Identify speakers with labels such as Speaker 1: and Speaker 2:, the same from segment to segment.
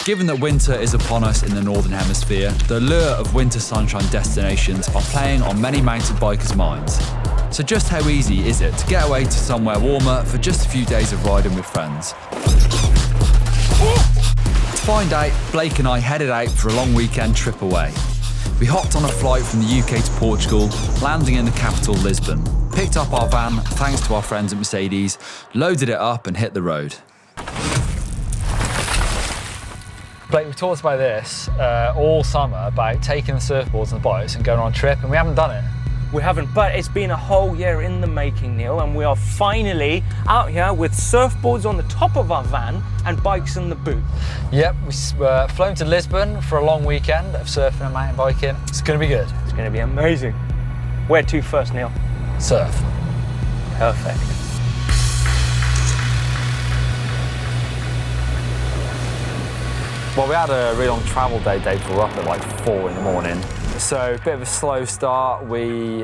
Speaker 1: Given that winter is upon us in the Northern Hemisphere, the lure of winter sunshine destinations are playing on many mountain bikers' minds. So just how easy is it to get away to somewhere warmer for just a few days of riding with friends? To find out, Blake and I headed out for a long weekend trip away. We hopped on a flight from the UK to Portugal, landing in the capital Lisbon. Picked up our van, thanks to our friends at Mercedes, loaded it up and hit the road. Blake, we've talked about this all summer, about taking the surfboards and the bikes and going on a trip, and we haven't done it.
Speaker 2: We haven't, but it's been a whole year in the making, Neil, and we are finally out here with surfboards on the top of our van and bikes in the boot.
Speaker 1: Yep, we've flown to Lisbon for a long weekend of surfing and mountain biking. It's going to be good.
Speaker 2: It's going to be amazing. Where to first, Neil?
Speaker 1: Surf.
Speaker 2: Perfect.
Speaker 1: Well, we had a really long travel day before we were up at like 4 in the morning. So a bit of a slow start. We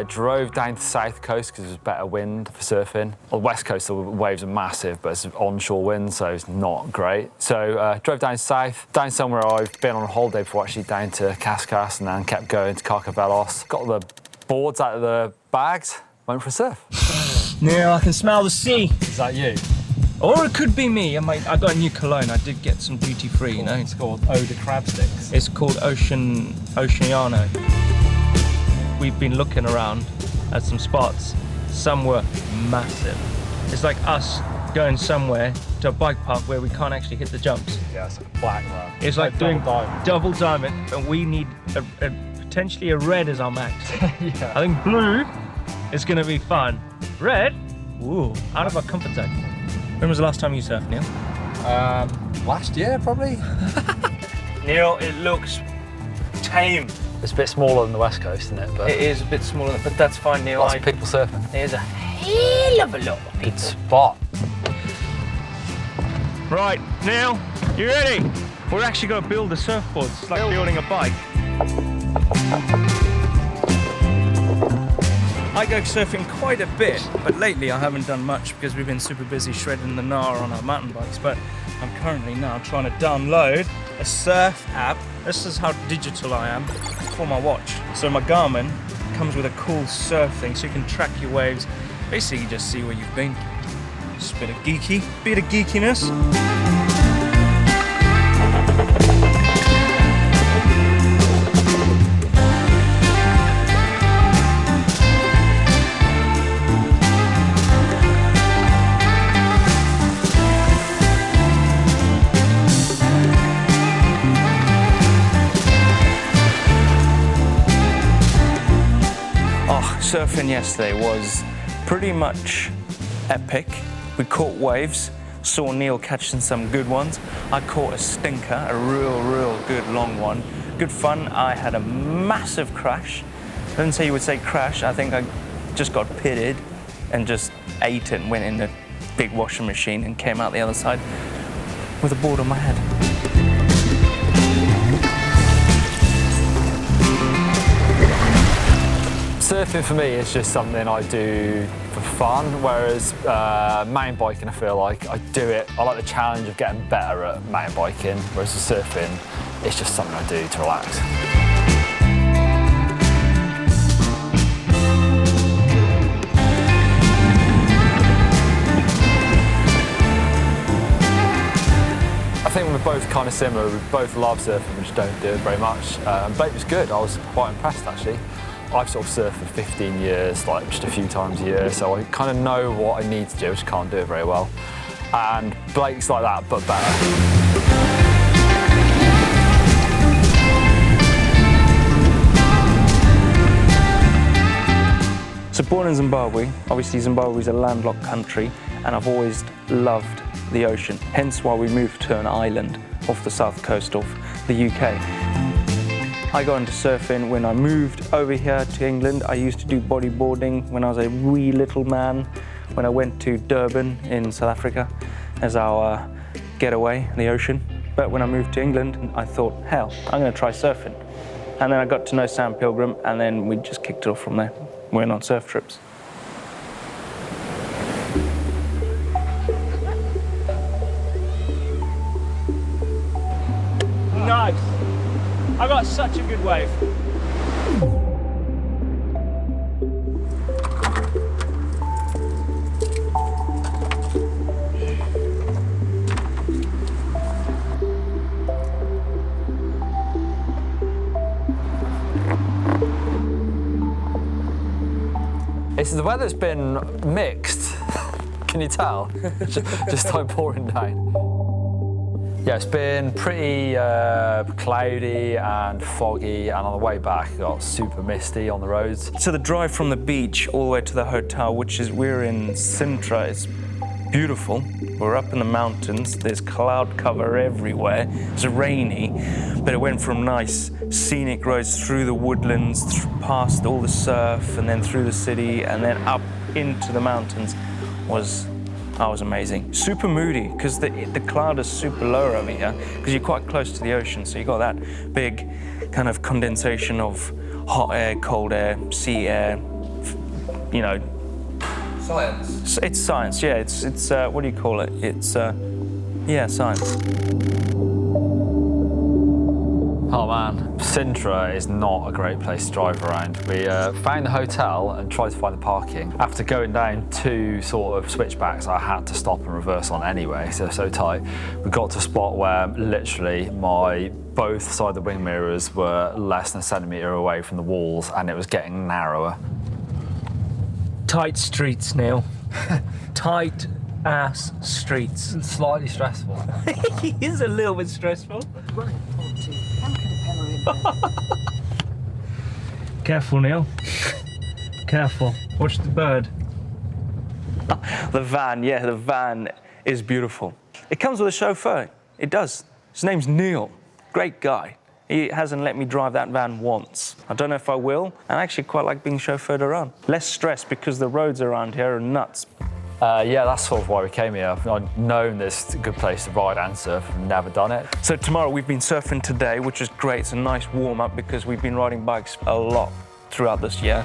Speaker 1: drove down to the south coast because there was better wind for surfing. On the west coast, the waves are massive, but it's onshore wind, so it's not great. So drove down south, down somewhere I've been on a holiday before, actually down to Cascas, and then kept going to Carcavelos. Got the boards out of the bags, went for a surf.
Speaker 2: Neil, I can smell the sea.
Speaker 1: Is that you?
Speaker 2: Or it could be me. I got a new cologne. I did get some duty free, you know.
Speaker 1: It's called Eau de Crab Sticks.
Speaker 2: It's called Oceano. We've been looking around at some spots. Some were massive. It's like us going somewhere to a bike park where we can't actually hit the jumps.
Speaker 1: Yeah, it's like a black one.
Speaker 2: It's like doing double diamond, and we need potentially a red as our max.
Speaker 1: Yeah.
Speaker 2: I think blue is going to be fun. Red, ooh, out of our comfort zone. When was the last time you surfed, Neil?
Speaker 1: Last year, probably.
Speaker 2: Neil, it looks tame.
Speaker 1: It's a bit smaller than the west coast, isn't it? But
Speaker 2: It is a bit smaller, but that's fine, Neil.
Speaker 1: lots of people surfing.
Speaker 2: There's a hell of a lot of people.
Speaker 1: Good spot.
Speaker 2: Right, Neil, you ready? We're actually going to build the surfboards. It's like building a bike. I go surfing quite a bit, but lately I haven't done much because we've been super busy shredding the gnar on our mountain bikes. But I'm currently now trying to download a surf app. This is how digital I am for my watch. So my Garmin comes with a cool surf thing, so you can track your waves. Basically, you just see where you've been. Just a bit of geekiness. Surfing yesterday was pretty much epic. We caught waves, saw Neil catching some good ones. I caught a stinker, a real good long one. Good fun. I had a massive crash. I didn't say you would say crash. I think I just got pitted and just ate it and went in the big washing machine and came out the other side with a board on my head.
Speaker 1: Surfing for me is just something I do for fun, whereas mountain biking, I feel like I do it. I like the challenge of getting better at mountain biking, whereas with surfing, it's just something I do to relax. I think we're both kind of similar. We both love surfing, we just don't do it very much. But it was good. I was quite impressed, actually. I've sort of surfed for 15 years, like just a few times a year, so I kind of know what I need to do, I just can't do it very well. And Blake's like that, but better.
Speaker 2: So born in Zimbabwe, obviously Zimbabwe's a landlocked country, and I've always loved the ocean, hence why we moved to an island off the south coast of the UK. I got into surfing when I moved over here to England. I used to do bodyboarding when I was a wee little man, when I went to Durban in South Africa as our getaway in the ocean. But when I moved to England, I thought, hell, I'm going to try surfing. And then I got to know Sam Pilgrim, and then we just kicked it off from there. We went on surf trips. nice. I got such a good wave.
Speaker 1: The weather's been mixed. Can you tell? Just like pouring down. Yeah, it's been pretty cloudy and foggy, and on the way back it got super misty on the roads.
Speaker 2: So the drive from the beach all the way to the hotel, we're in Sintra, it's beautiful. We're up in the mountains, there's cloud cover everywhere. It's rainy, but it went from nice scenic roads through the woodlands, past all the surf, and then through the city, and then up into the mountains. That was amazing. Super moody, because the cloud is super low over here, because you're quite close to the ocean, so you got that big kind of condensation of hot air, cold air, sea air, you know.
Speaker 3: Science.
Speaker 2: It's science, yeah. It's what do you call it? It's yeah, science.
Speaker 1: Oh man, Sintra is not a great place to drive around. We found the hotel and tried to find the parking. After going down 2 sort of switchbacks, I had to stop and reverse on anyway, so tight. We got to a spot where literally both side of the wing mirrors were less than a centimetre away from the walls, and it was getting narrower.
Speaker 2: Tight streets, Neil. Tight ass streets.
Speaker 1: It's slightly stressful.
Speaker 2: He is a little bit stressful. Careful, Neil. Careful. Watch the bird. The van is beautiful. It comes with a chauffeur. It does. His name's Neil. Great guy. He hasn't let me drive that van once. I don't know if I will. I actually quite like being chauffeured around. Less stress because the roads around here are nuts.
Speaker 1: Yeah, that's sort of why we came here. I've known this is a good place to ride and surf, I've never done it.
Speaker 2: So tomorrow we've been surfing today, which is great. It's a nice warm-up because we've been riding bikes a lot throughout this year.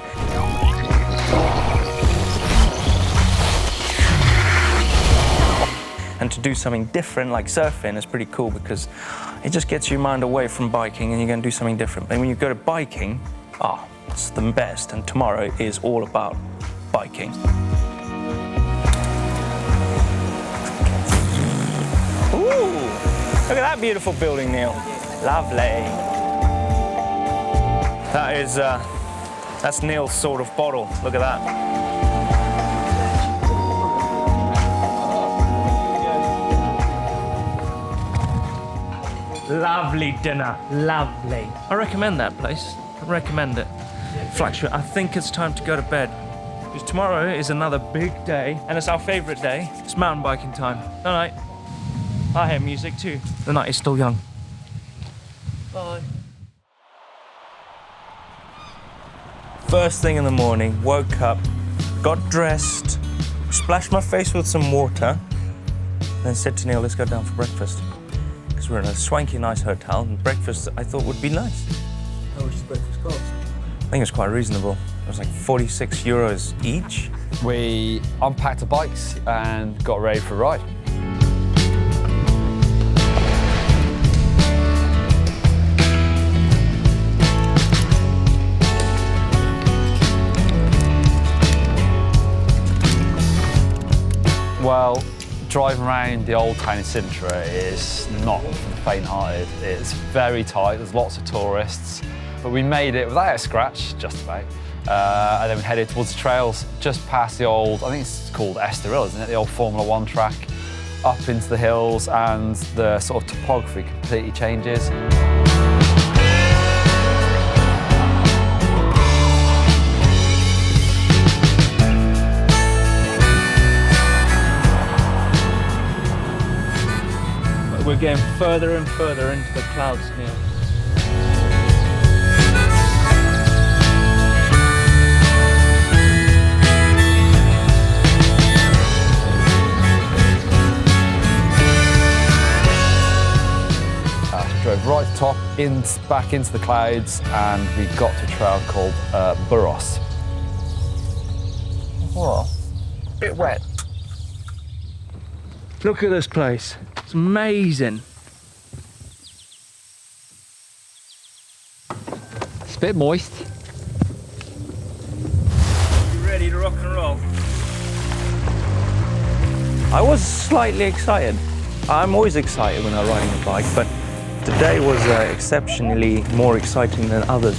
Speaker 2: And to do something different like surfing is pretty cool because it just gets your mind away from biking and you're going to do something different. But when you go to biking, it's the best. And tomorrow is all about biking. Ooh, look at that beautiful building, Neil. Lovely. That's Neil's sort of bottle. Look at that. Lovely dinner, lovely. I recommend that place. I recommend it. Fluctuate. I think it's time to go to bed because tomorrow is another big day and it's our favorite day. It's mountain biking time. Good night. I hear music too. The night is still young. Bye. First thing in the morning, woke up, got dressed, splashed my face with some water, then said to Neil, let's go down for breakfast. Because we're in a swanky, nice hotel, and breakfast I thought would be nice.
Speaker 3: How much does breakfast cost?
Speaker 2: I think it's quite reasonable. It was like 46 euros each.
Speaker 1: We unpacked the bikes and got ready for a ride. Well, driving around the old town in Sintra is not for the faint-hearted. It's very tight, there's lots of tourists, but we made it without a scratch, just about. And then we headed towards the trails, just past the old, I think it's called Estoril, isn't it? The old Formula 1 track, up into the hills, and the sort of topography completely changes.
Speaker 2: We're getting further and further into the clouds now.
Speaker 1: Drove right to the top, back into the clouds, and we got to a trail called Burros.
Speaker 2: Whoa, bit wet. Look at this place. It's amazing.
Speaker 1: bit moist.
Speaker 2: You ready to rock and roll? I was slightly excited. I'm always excited when I'm riding a bike, but today was exceptionally more exciting than others.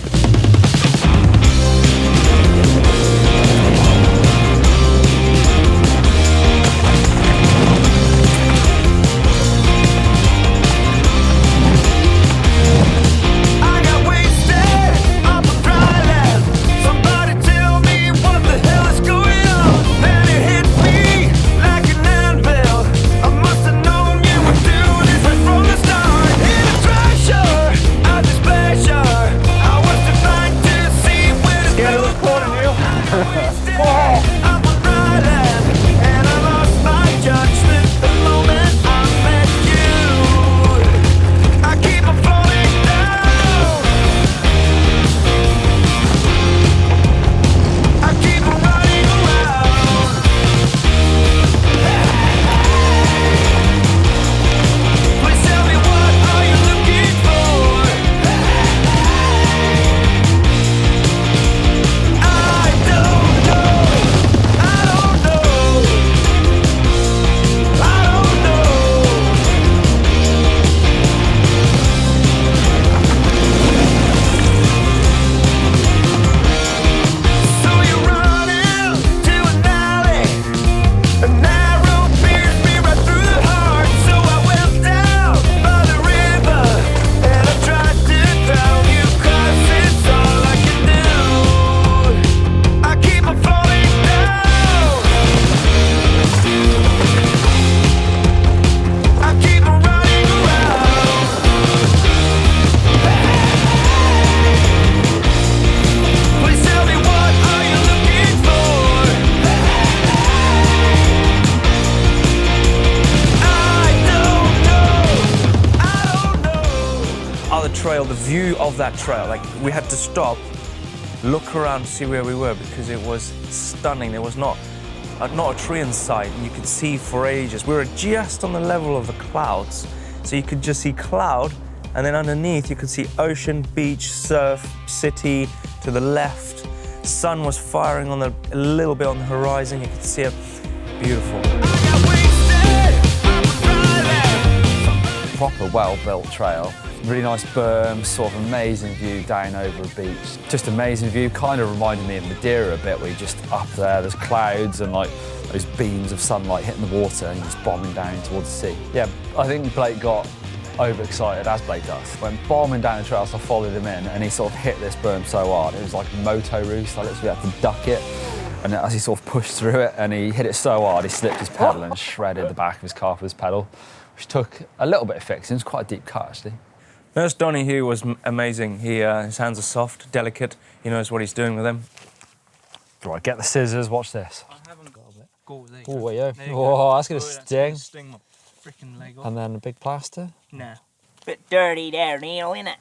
Speaker 2: Trail, the view of that trail, like we had to stop, look around to see where we were because it was stunning. There was not a tree in sight, and you could see for ages. We were just on the level of the clouds, so you could just see cloud, and then underneath you could see ocean, beach, surf, city to the left. Sun was firing on a little bit on the horizon. You could see it. Beautiful.
Speaker 1: Proper well-built trail. Really nice berm, sort of amazing view down over a beach. Just amazing view, kind of reminded me of Madeira a bit, where you're just up there's clouds and like those beams of sunlight hitting the water and you're just bombing down towards the sea. Yeah, I think Blake got overexcited, as Blake does. Went bombing down the trail, so I followed him in, and he sort of hit this berm so hard. It was like a moto roost, I literally had to duck it. And as he sort of pushed through it, and he hit it so hard, he slipped his pedal and shredded the back of his car with his pedal, which took a little bit of fixing. It was quite a deep cut, actually.
Speaker 2: First, Donnie was amazing. His hands are soft, delicate. He knows what he's doing with them.
Speaker 1: Right, get the scissors, watch this.
Speaker 2: I haven't got it. Go, there you
Speaker 1: Oh,
Speaker 2: go.
Speaker 1: there you
Speaker 2: There you
Speaker 1: go.
Speaker 2: go.
Speaker 1: Oh, that's going to
Speaker 2: Oh,
Speaker 1: sting.
Speaker 2: Sting my freaking leg off.
Speaker 1: And then a big plaster.
Speaker 2: Nah. Bit dirty there, Neil, innit?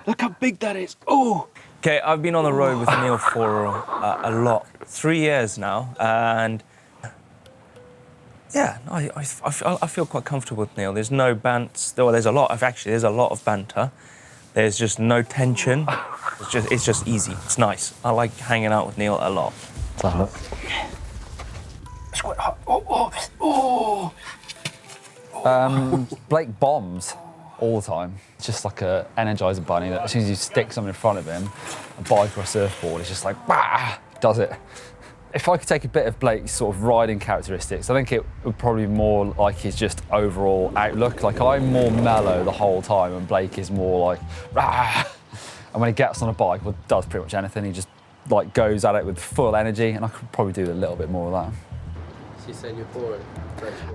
Speaker 3: Look how big that is. Oh!
Speaker 2: Okay, I've been on the road with Neil for a lot. 3 years now, and yeah, I feel quite comfortable with Neil. There's no banter. Well, there's a lot of banter. There's just no tension. It's just easy. It's nice. I like hanging out with Neil a lot.
Speaker 1: Let's have a look.
Speaker 3: It's quite hot. Oh!
Speaker 1: Blake bombs all the time. It's just like a Energizer bunny that as soon as you stick something in front of him, a bike or a surfboard, it's just like, bah, does it. If I could take a bit of Blake's sort of riding characteristics, I think it would probably be more like his just overall outlook. Like, I'm more mellow the whole time, and Blake is more like, rah! And when he gets on a bike, well, does pretty much anything. He just like goes at it with full energy, and I could probably do a little bit more of that.
Speaker 3: So you're saying you're boring?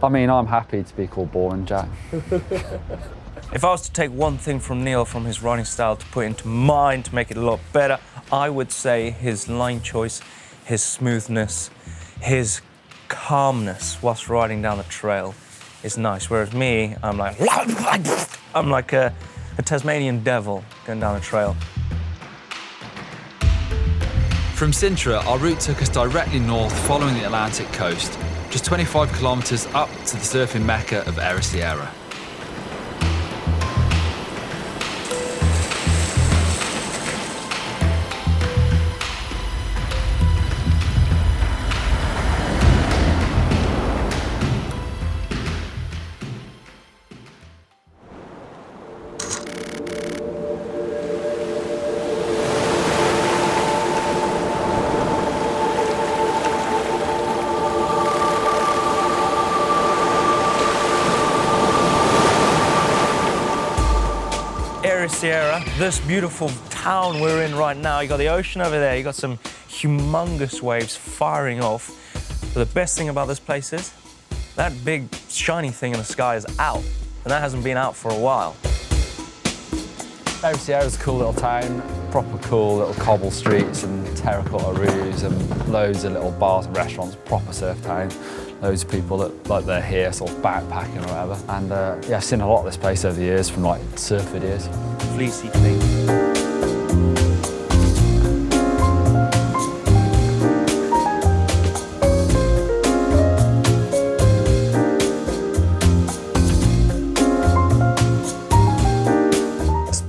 Speaker 1: I mean, I'm happy to be called boring, Jack.
Speaker 2: If I was to take one thing from Neil, from his riding style, to put into mine to make it a lot better, I would say his line choice, his smoothness, his calmness whilst riding down the trail is nice. Whereas me, I'm like a Tasmanian devil going down the trail.
Speaker 4: From Sintra, our route took us directly north following the Atlantic coast, just 25 kilometres up to the surfing mecca of Ericeira.
Speaker 2: Sierra, this beautiful town we're in right now. You got the ocean over there, you got some humongous waves firing off. But the best thing about this place is that big shiny thing in the sky is out, and that hasn't been out for a while.
Speaker 1: i.S.v is a cool little town, proper cool little cobble streets and terracotta roofs and loads of little bars and restaurants, proper surf town. Loads of people that like they're here sort of backpacking or whatever. And yeah, I've seen a lot of this place over the years from like surf videos.
Speaker 2: Fleecy thing.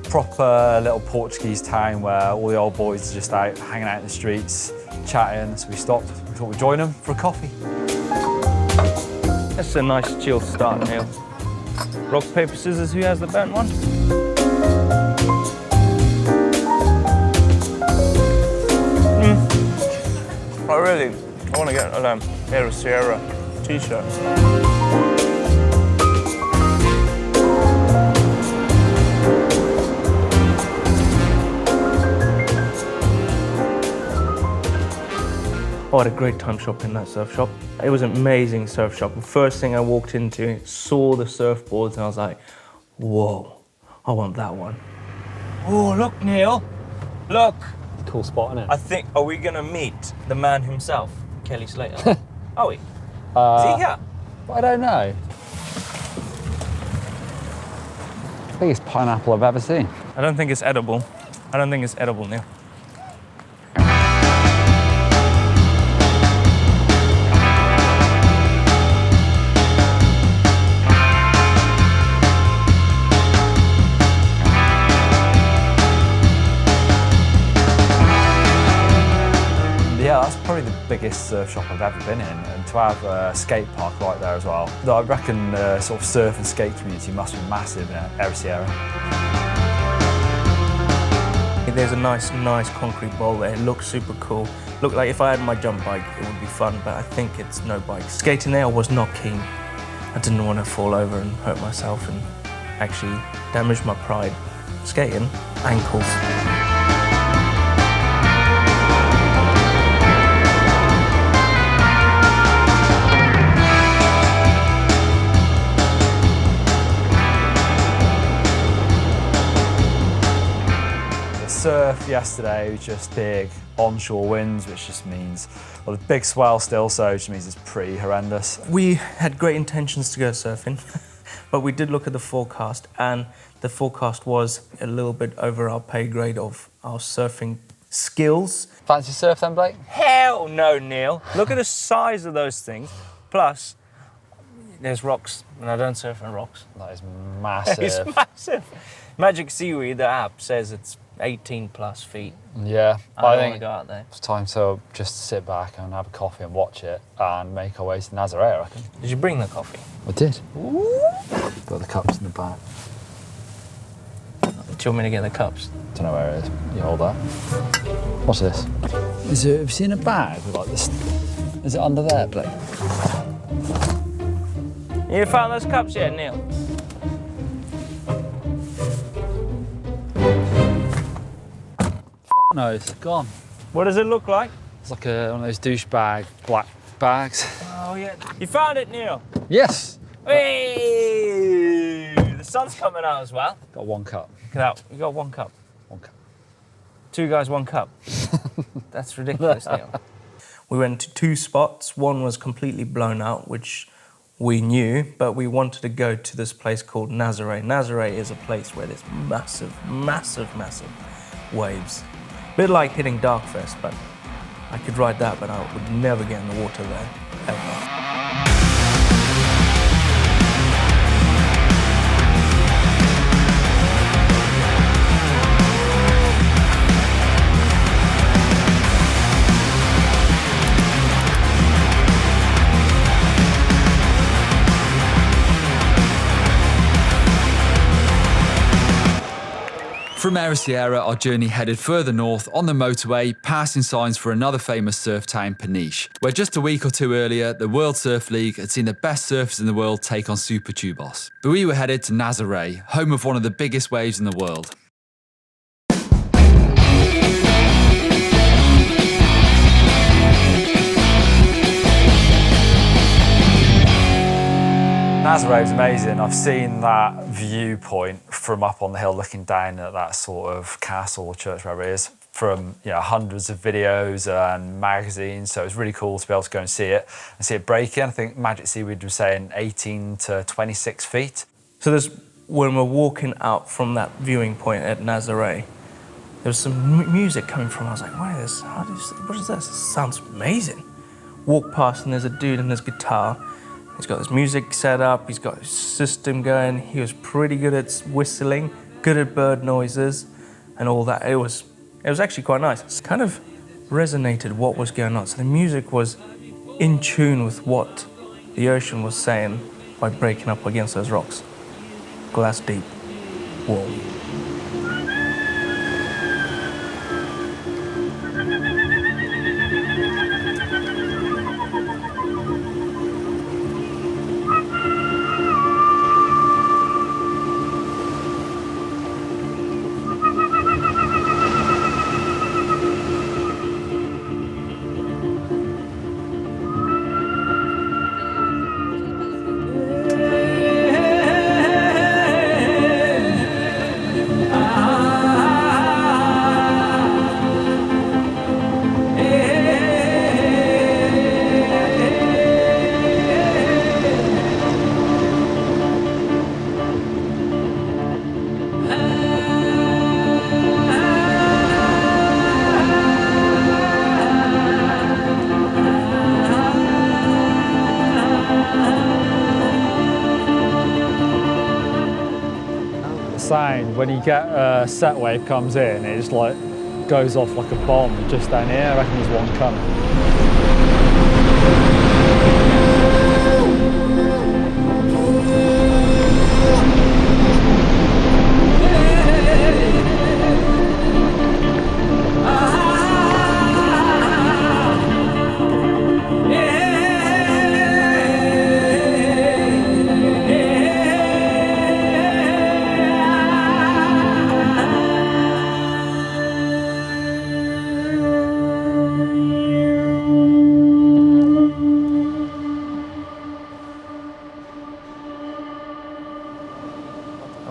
Speaker 1: Proper little Portuguese town where all the old boys are just out hanging out in the streets, chatting. So we stopped. We thought we'd join them for a coffee.
Speaker 2: That's a nice chill start, Neil. Rock, paper, scissors, who has the burnt one? I want to get an Sierra t-shirt. Oh, I had a great time shopping in that surf shop. It was an amazing surf shop. The first thing I walked into, saw the surfboards, and I was like, whoa, I want that one. Oh, look, Neil, look.
Speaker 1: Cool spot, isn't it?
Speaker 2: I think, are we gonna meet the man himself, Kelly Slater? Are we? Is he here?
Speaker 1: I don't know. Biggest pineapple I've ever seen.
Speaker 2: I don't think it's edible. I don't think it's edible, Neil.
Speaker 1: Yeah, that's probably the biggest surf shop I've ever been in, and to have a skate park right there as well. I reckon the sort of surf and skate community must be massive in i.S.v.
Speaker 2: There's a nice concrete bowl there. It looks super cool. Look, like if I had my jump bike, it would be fun, but I think it's no bike. Skating there, I was not keen. I didn't want to fall over and hurt myself and actually damage my pride. Skating, ankles.
Speaker 1: Surf yesterday was just big onshore winds, which just means, well, the big swell still, so it just means it's pretty horrendous.
Speaker 2: We had great intentions to go surfing, but we did look at the forecast, and the forecast was a little bit over our pay grade of our surfing skills.
Speaker 1: Fancy surf then, Blake?
Speaker 2: Hell no, Neil. Look at the size of those things. Plus, there's rocks, and I don't surf on rocks.
Speaker 1: That is massive.
Speaker 2: It's massive. Magic Seaweed, the app, says it's 18+ feet.
Speaker 1: Yeah,
Speaker 2: I
Speaker 1: think
Speaker 2: want to go out there.
Speaker 1: it's time to just sit back and have a coffee and watch it and make our way to Nazaré, I reckon.
Speaker 2: Did you bring the coffee?
Speaker 1: I did. Got the cups in the back.
Speaker 2: Do you want me to get the cups?
Speaker 1: Don't know where it is. You hold that. What's this? Have you seen a bag with like this? Is it under there, Blake?
Speaker 2: You found those cups yet, Neil?
Speaker 1: No, it's gone.
Speaker 2: What does it look like?
Speaker 1: It's like one of those douchebag black bags.
Speaker 2: Oh yeah. You found it, Neil?
Speaker 1: Yes.
Speaker 2: Hey! The sun's coming out as well.
Speaker 1: Got one cup.
Speaker 2: Look at that. You got one cup.
Speaker 1: One cup.
Speaker 2: Two guys, one cup. That's ridiculous, Neil. We went to two spots. One was completely blown out, which we knew, but we wanted to go to this place called Nazaré. Nazaré is a place where there's massive waves. A bit like hitting Darkfest, but I could ride that, but I would never get in the water there, ever.
Speaker 4: From i.S.v, our journey headed further north on the motorway, passing signs for another famous surf town, Peniche, where just a week or two earlier, the World Surf League had seen the best surfers in the world take on Super Tubos. But we were headed to Nazaré, home of one of the biggest waves in the world.
Speaker 1: Nazaré is amazing. I've seen that viewpoint from up on the hill looking down at that sort of castle or church, wherever it is, from hundreds of videos and magazines. So it's really cool to be able to go and see it breaking. I think Magic Seaweed was saying 18 to 26 feet.
Speaker 2: So when we're walking out from that viewing point at Nazaré, there was some music coming from. I was like, what is this? What is this? It sounds amazing. Walk past and there's a dude in his guitar. He's got his music set up. He's got his system going. He was pretty good at whistling, good at bird noises, and all that. It was actually quite nice. It kind of resonated what was going on. So the music was in tune with what the ocean was saying by breaking up against those rocks. Glass deep. Whoa.
Speaker 1: Sound, when you get a set wave comes in, it just like goes off like a bomb just down here. I reckon there's one coming.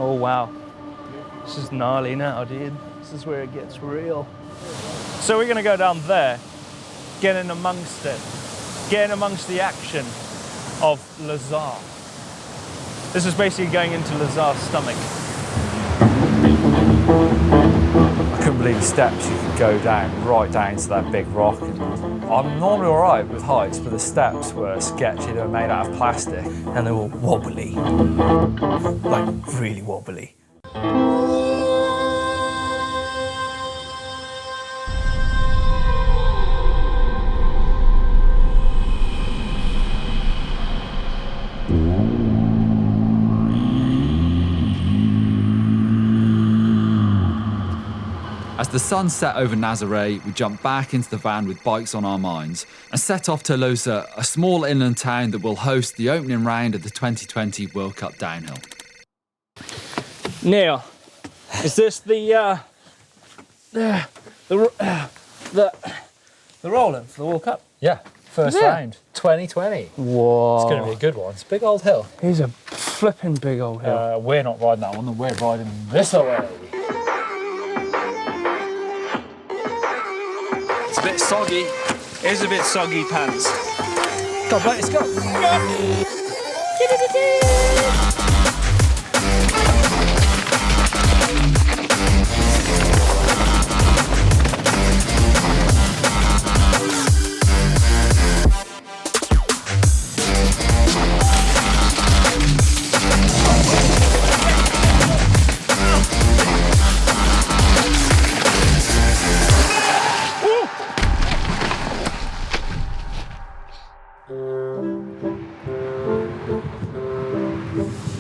Speaker 2: Oh wow, this is gnarly now, dude. This is where it gets real. So we're gonna go down there, get in amongst it, get in amongst the action of Lousa. This is basically going into Lousa's stomach.
Speaker 1: I couldn't believe the steps you could go down, right down to that big rock. I'm normally all right with heights, but the steps were sketchy. They were made out of plastic.
Speaker 2: And they were wobbly, like really wobbly.
Speaker 4: As the sun set over Nazaré, we jumped back into the van with bikes on our minds and set off to Lousa, a small inland town that will host the opening round of the 2020 World Cup Downhill.
Speaker 2: Neil, is this the rolling for the World Cup?
Speaker 1: Yeah, first round, 2020.
Speaker 2: Whoa.
Speaker 1: It's going to be a good one. It's a big old hill.
Speaker 2: He's a flipping big old hill.
Speaker 1: We're not riding that one, we're riding this way.
Speaker 3: It's a bit soggy. It is a bit soggy pants.
Speaker 1: Go on, let's go.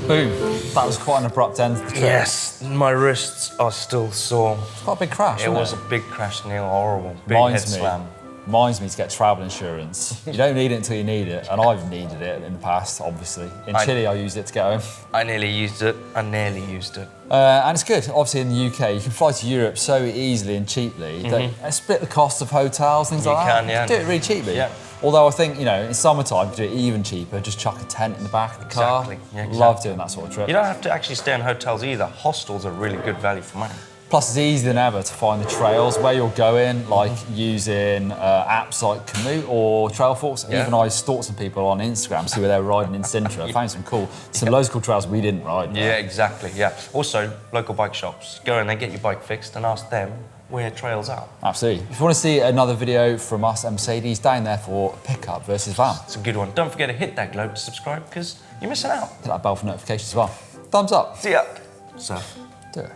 Speaker 1: Boom. That was quite an abrupt end to the trip.
Speaker 2: Yes, my wrists are still sore.
Speaker 1: It's quite a big crash,
Speaker 2: It was a big crash, Neil, horrible. Big head slam.
Speaker 1: reminds me to get travel insurance. You don't need it until you need it, and I've needed it in the past, obviously. In Chile, I used it to get home.
Speaker 3: I nearly used it.
Speaker 1: And it's good. Obviously, in the UK, you can fly to Europe so easily and cheaply. And split the cost of hotels, things like that.
Speaker 3: You can, yeah.
Speaker 1: Do it really cheaply.
Speaker 3: Yeah.
Speaker 1: Although I think, you know, in summertime, you can do it even cheaper. Just chuck a tent in the back of the car.
Speaker 3: Exactly. Yeah, exactly.
Speaker 1: Love doing that sort of trip.
Speaker 3: You don't have to actually stay in hotels either. Hostels are really good value for money.
Speaker 1: Plus, it's easier than ever to find the trails where you're going, like using apps like Komoot or Trailforks.
Speaker 3: Yeah.
Speaker 1: Even I stalked some people on Instagram, see where they were riding in Sintra. I found some loads of cool trails we didn't ride.
Speaker 3: Yeah, exactly, yeah. Also, local bike shops. Go in there, get your bike fixed and ask them where trails are.
Speaker 1: Absolutely. If you want to see another video from us and Mercedes, down there for pickup versus van.
Speaker 3: It's a good one. Don't forget to hit that globe to subscribe because you're missing out.
Speaker 1: Hit that bell for notifications as well. Thumbs up.
Speaker 3: See ya. Surf.
Speaker 1: Do it.